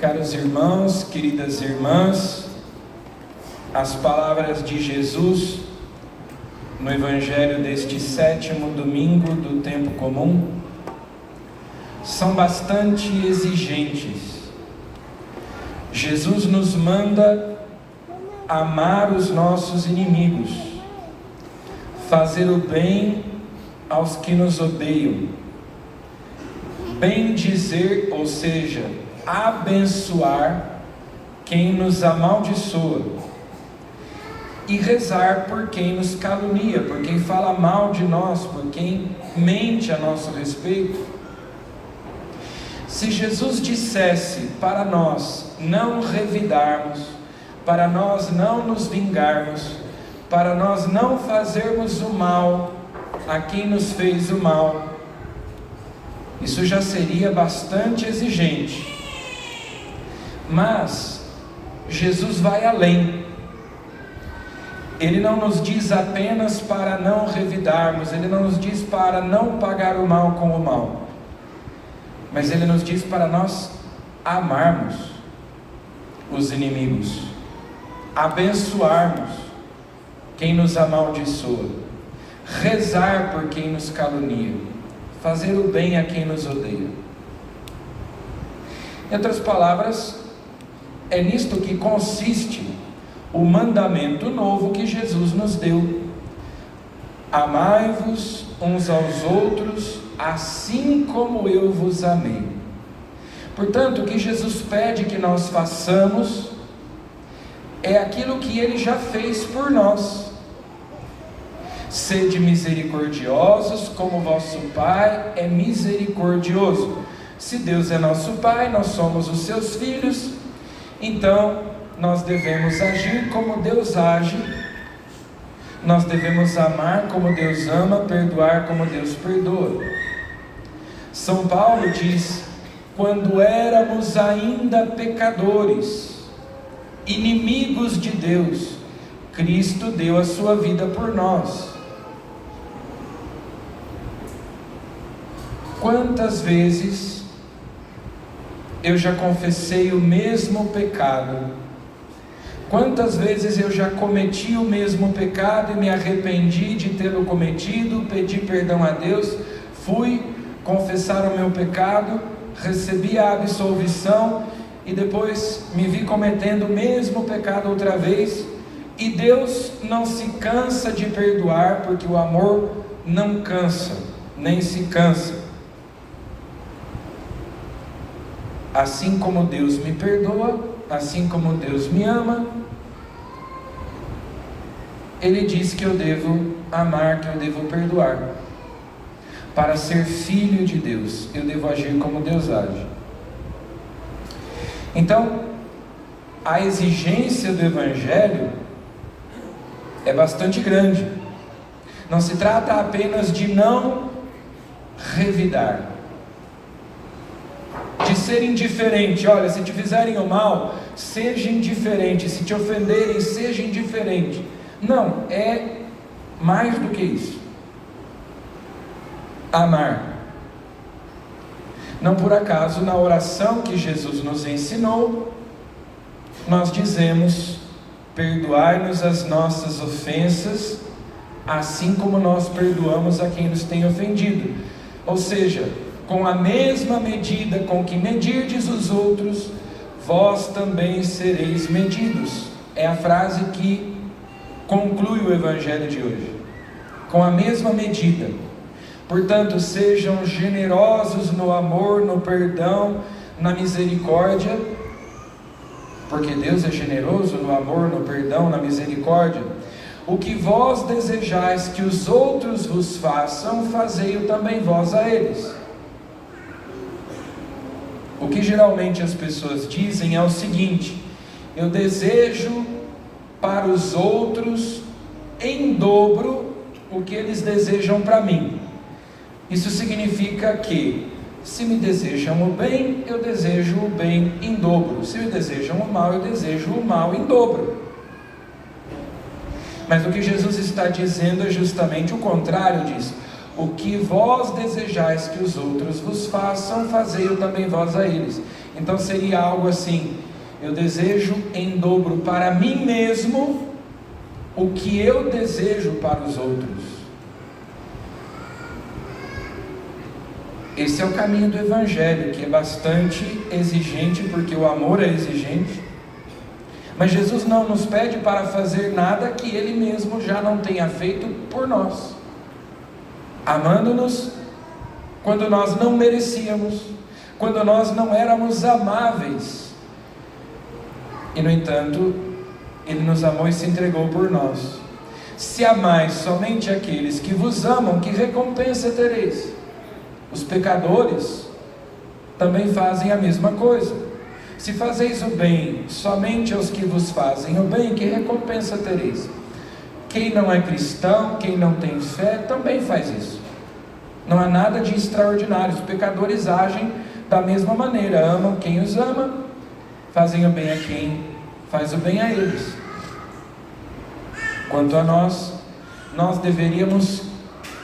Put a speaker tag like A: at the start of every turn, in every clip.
A: Caros irmãos, queridas irmãs, as palavras de Jesus no Evangelho deste 7º domingo do tempo comum são bastante exigentes. Jesus nos manda amar os nossos inimigos, fazer o bem aos que nos odeiam, bendizer, ou seja, abençoar quem nos amaldiçoa e rezar por quem nos calunia, por quem fala mal de nós, por quem mente a nosso respeito. Se Jesus dissesse para nós não revidarmos, para nós não nos vingarmos, para nós não fazermos o mal a quem nos fez o mal, isso já seria bastante exigente. Mas Jesus vai além. Ele não nos diz apenas para não revidarmos, Ele não nos diz para não pagar o mal com o mal, mas Ele nos diz para nós amarmos os inimigos, abençoarmos quem nos amaldiçoa, rezar por quem nos calunia, fazer o bem a quem nos odeia. Em outras palavras, é nisto que consiste o mandamento novo que Jesus nos deu: amai-vos uns aos outros, assim como eu vos amei. Portanto, o que Jesus pede que nós façamos é aquilo que Ele já fez por nós. Sede misericordiosos, como vosso Pai é misericordioso. Se Deus é nosso Pai, nós somos os seus filhos, então nós devemos agir como Deus age, nós devemos amar como Deus ama, perdoar como Deus perdoa. São Paulo diz: quando éramos ainda pecadores, inimigos de Deus, Cristo deu a sua vida por nós. Quantas vezes eu já confessei o mesmo pecado? Quantas vezes eu já cometi o mesmo pecado e me arrependi de tê-lo cometido, pedi perdão a Deus, fui confessar o meu pecado, recebi a absolvição e depois me vi cometendo o mesmo pecado outra vez, e Deus não se cansa de perdoar, porque o amor não cansa, nem se cansa. Assim como Deus me perdoa, assim como Deus me ama, Ele diz que eu devo amar, que eu devo perdoar. Para ser filho de Deus, eu devo agir como Deus age. Então, a exigência do Evangelho é bastante grande. Não se trata apenas de não revidar, de ser indiferente. Olha, se te fizerem o mal, seja indiferente. Se te ofenderem, seja indiferente. Não, é mais do que isso. Amar. Não por acaso, na oração que Jesus nos ensinou, nós dizemos: perdoai-nos as nossas ofensas, assim como nós perdoamos a quem nos tem ofendido. Ou seja, com a mesma medida com que medirdes os outros, vós também sereis medidos. É a frase que conclui o Evangelho de hoje. Com a mesma medida. Portanto, sejam generosos no amor, no perdão, na misericórdia, porque Deus é generoso no amor, no perdão, na misericórdia. O que vós desejais que os outros vos façam, fazei-o também vós a eles. O que geralmente as pessoas dizem é o seguinte: eu desejo para os outros em dobro o que eles desejam para mim. Isso significa que, se me desejam o bem, eu desejo o bem em dobro. Se me desejam o mal, eu desejo o mal em dobro. Mas o que Jesus está dizendo é justamente o contrário disso. O que vós desejais que os outros vos façam, fazei-o também vós a eles. Então seria algo assim: eu desejo em dobro para mim mesmo o que eu desejo para os outros. Esse é o caminho do Evangelho, que é bastante exigente, porque o amor é exigente. Mas Jesus não nos pede para fazer nada que Ele mesmo já não tenha feito por nós, amando-nos quando nós não merecíamos, quando nós não éramos amáveis, e no entanto Ele nos amou e se entregou por nós. Se amais somente aqueles que vos amam, que recompensa tereis? Os pecadores também fazem a mesma coisa. Se fazeis o bem somente aos que vos fazem o bem, que recompensa tereis? Quem não é cristão, quem não tem fé, também faz isso. Não há nada de extraordinário. Os pecadores agem da mesma maneira, amam quem os ama, fazem o bem a quem faz o bem a eles. Quanto a nós, nós deveríamos,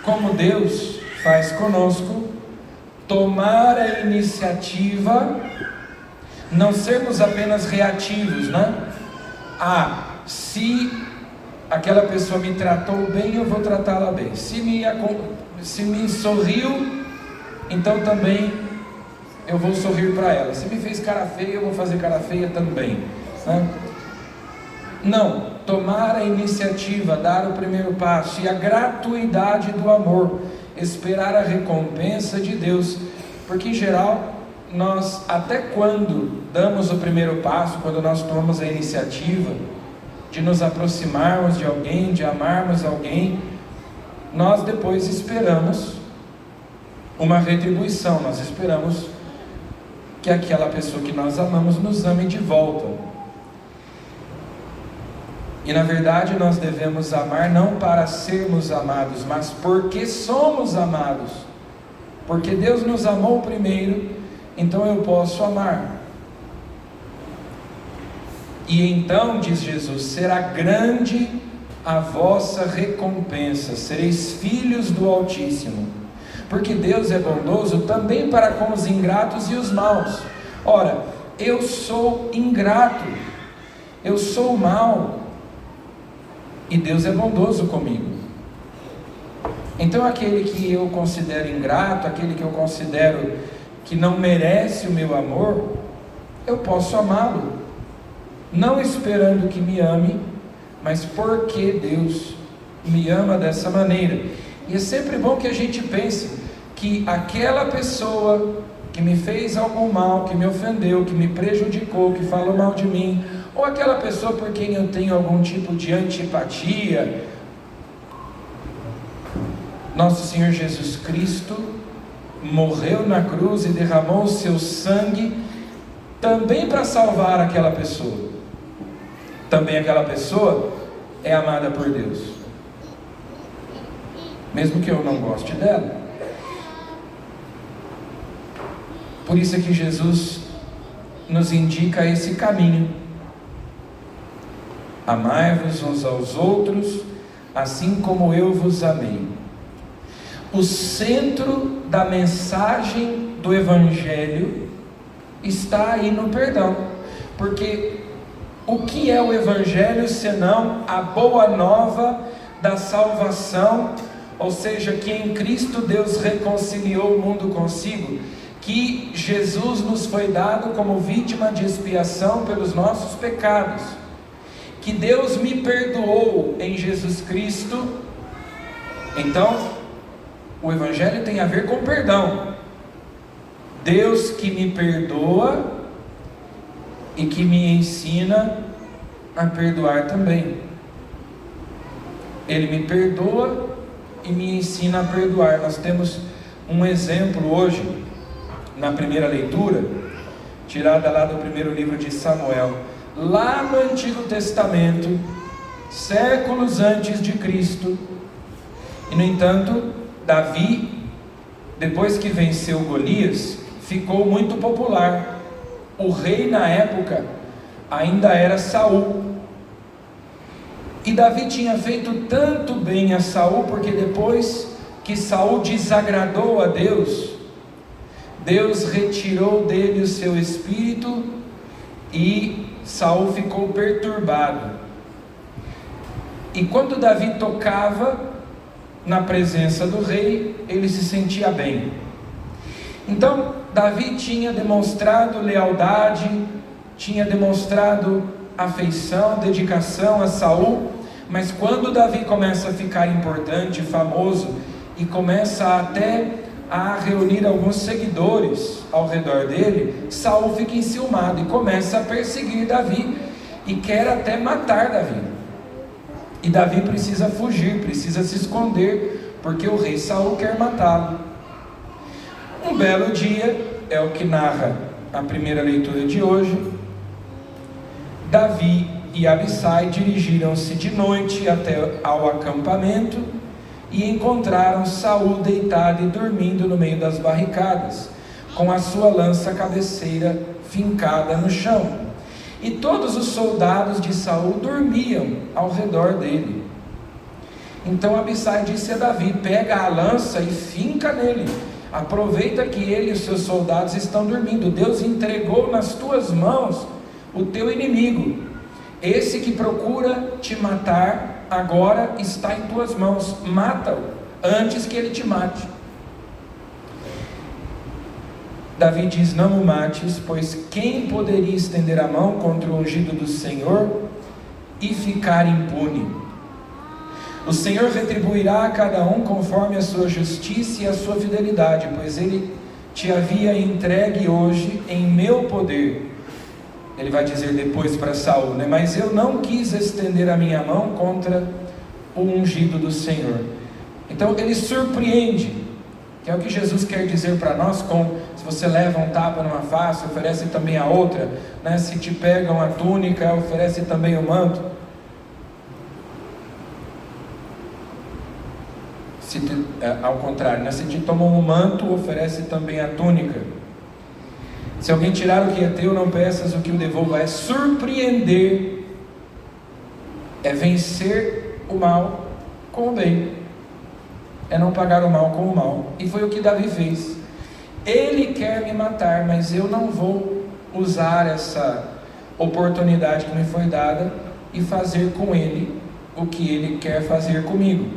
A: como Deus faz conosco, tomar a iniciativa, não sermos apenas reativos, né? Se aquela pessoa me tratou bem, eu vou tratá-la bem. Se me sorriu, então também eu vou sorrir para ela. Se me fez cara feia, eu vou fazer cara feia também, né? Não, tomar a iniciativa, dar o primeiro passo, e a gratuidade do amor, esperar a recompensa de Deus, porque em geral, nós até quando damos o primeiro passo, quando nós tomamos a iniciativa de nos aproximarmos de alguém, de amarmos alguém, nós depois esperamos uma retribuição, nós esperamos que aquela pessoa que nós amamos nos ame de volta. E na verdade nós devemos amar não para sermos amados, mas porque somos amados. Porque Deus nos amou primeiro, então eu posso amar. E então, diz Jesus, será grande a vossa recompensa, sereis filhos do Altíssimo. Porque Deus é bondoso também para com os ingratos e os maus. Ora, eu sou ingrato, eu sou mau, e Deus é bondoso comigo. Então aquele que eu considero ingrato, aquele que eu considero que não merece o meu amor, eu posso amá-lo, não esperando que me ame, mas porque Deus me ama dessa maneira. E é sempre bom que a gente pense que aquela pessoa que me fez algum mal, que me ofendeu, que me prejudicou, que falou mal de mim, ou aquela pessoa por quem eu tenho algum tipo de antipatia, nosso Senhor Jesus Cristo morreu na cruz e derramou o seu sangue também para salvar aquela pessoa. Também aquela pessoa é amada por Deus, mesmo que eu não goste dela. Por isso é que Jesus nos indica esse caminho: amai-vos uns aos outros, assim como eu vos amei. O centro da mensagem do Evangelho está aí no perdão, porque o que é o Evangelho senão a boa nova da salvação, ou seja, que em Cristo Deus reconciliou o mundo consigo, que Jesus nos foi dado como vítima de expiação pelos nossos pecados, que Deus me perdoou em Jesus Cristo. Então, o Evangelho tem a ver com perdão. Deus que me perdoa e que me ensina a perdoar também. Ele me perdoa e me ensina a perdoar. Nós temos um exemplo hoje, na primeira leitura, tirada lá do primeiro livro de Samuel, lá no Antigo Testamento, séculos antes de Cristo. E no entanto, Davi, depois que venceu Golias, ficou muito popular. O rei na época ainda era Saul. E Davi tinha feito tanto bem a Saul, porque depois que Saul desagradou a Deus, Deus retirou dele o seu espírito e Saul ficou perturbado. E quando Davi tocava na presença do rei, ele se sentia bem. Então Davi tinha demonstrado lealdade, tinha demonstrado afeição, dedicação a Saul, mas quando Davi começa a ficar importante, famoso, e começa até a reunir alguns seguidores ao redor dele, Saul fica enciumado e começa a perseguir Davi e quer até matar Davi. E Davi precisa fugir, precisa se esconder, porque o rei Saul quer matá-lo. Um belo dia, é o que narra a primeira leitura de hoje, Davi e Abissai dirigiram-se de noite até ao acampamento e encontraram Saul deitado e dormindo no meio das barricadas, com a sua lança cabeceira fincada no chão. E todos os soldados de Saul dormiam ao redor dele. Então Abissai disse a Davi: pega a lança e finca nele, aproveita que ele e os seus soldados estão dormindo. Deus entregou nas tuas mãos o teu inimigo, esse que procura te matar, agora está em tuas mãos, mata-o antes que ele te mate. Davi diz: não o mates, pois quem poderia estender a mão contra o ungido do Senhor e ficar impune? O Senhor retribuirá a cada um conforme a sua justiça e a sua fidelidade, pois ele te havia entregue hoje em meu poder. Ele vai dizer depois para Saul, né? Mas eu não quis estender a minha mão contra o ungido do Senhor. Então ele surpreende, que é o que Jesus quer dizer para nós, se você leva um tapa numa face, oferece também a outra, né? Se te pegam a túnica, oferece também o manto. Ao contrário, né? Se te tomam o manto, oferece também a túnica. Se alguém tirar o que é teu, não peças o que o devolva. É surpreender, é vencer o mal com o bem, é não pagar o mal com o mal. E foi o que Davi fez. Ele quer me matar, mas eu não vou usar essa oportunidade que me foi dada e fazer com ele o que ele quer fazer comigo.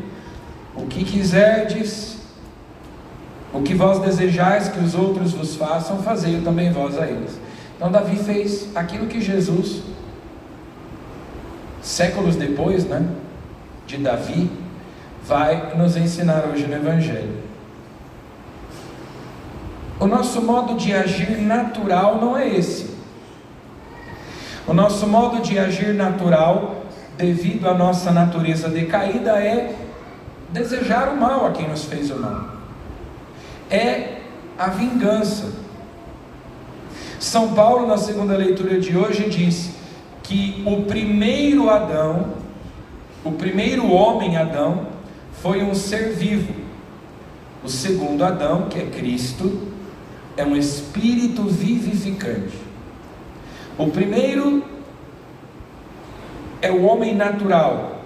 A: O que quiserdes, o que vós desejais que os outros vos façam, fazei também vós a eles. Então Davi fez aquilo que Jesus, séculos depois, né, de Davi, vai nos ensinar hoje no Evangelho. O nosso modo de agir natural não é esse. O nosso modo de agir natural, devido à nossa natureza decaída, é desejar o mal a quem nos fez o mal. É a vingança. São Paulo, na segunda leitura de hoje, diz que o primeiro Adão, o primeiro homem Adão, foi um ser vivo. O segundo Adão, que é Cristo, é um espírito vivificante. O primeiro é o homem natural,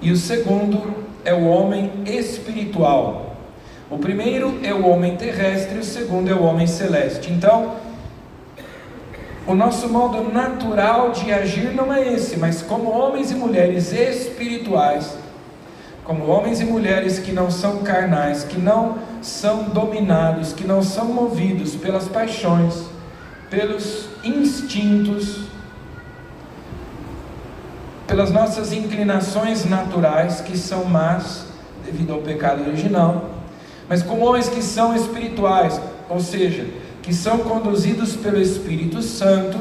A: e o segundo é o homem espiritual. O primeiro é o homem terrestre, o segundo é o homem celeste. Então, o nosso modo natural de agir não é esse, mas como homens e mulheres espirituais, como homens e mulheres que não são carnais, que não são dominados, que não são movidos pelas paixões, pelos instintos, pelas nossas inclinações naturais, que são más devido ao pecado original, mas como homens que são espirituais, ou seja, que são conduzidos pelo Espírito Santo,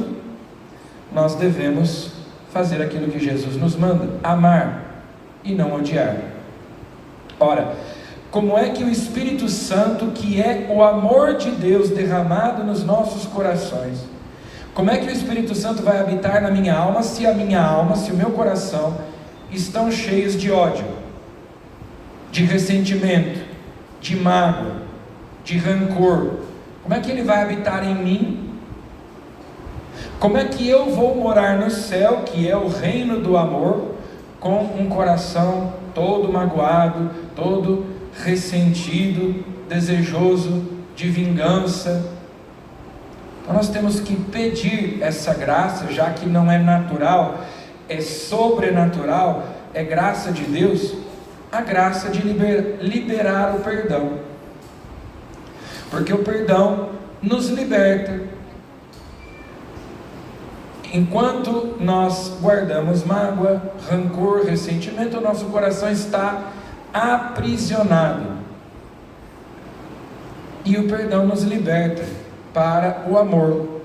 A: nós devemos fazer aquilo que Jesus nos manda: amar e não odiar. Ora, como é que o Espírito Santo, que é o amor de Deus derramado nos nossos corações, como é que o Espírito Santo vai habitar na minha alma se a minha alma, se o meu coração estão cheios de ódio, de ressentimento, de mágoa, de rancor? Como é que ele vai habitar em mim? Como é que eu vou morar no céu, que é o reino do amor, com um coração todo magoado, todo ressentido, desejoso de vingança. Então nós temos que pedir essa graça, já que não é natural, é sobrenatural, é graça de Deus, a graça de liberar o perdão. Porque o perdão nos liberta. Enquanto nós guardamos mágoa, rancor, ressentimento, o nosso coração está aprisionado. E o perdão nos liberta para o amor.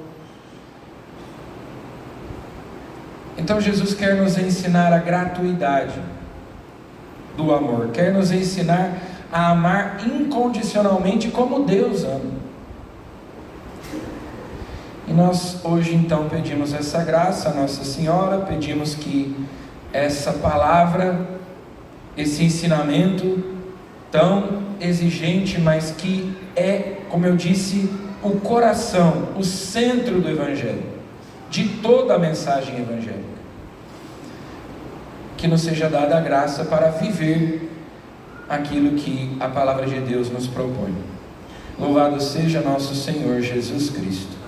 A: Então Jesus quer nos ensinar a gratuidade do amor, quer nos ensinar a amar incondicionalmente como Deus ama. E nós hoje então pedimos essa graça a Nossa Senhora, pedimos que essa palavra, esse ensinamento tão exigente, mas que é, como eu disse, o coração, o centro do Evangelho, de toda a mensagem evangélica, que nos seja dada a graça para viver aquilo que a palavra de Deus nos propõe. Louvado seja nosso Senhor Jesus Cristo.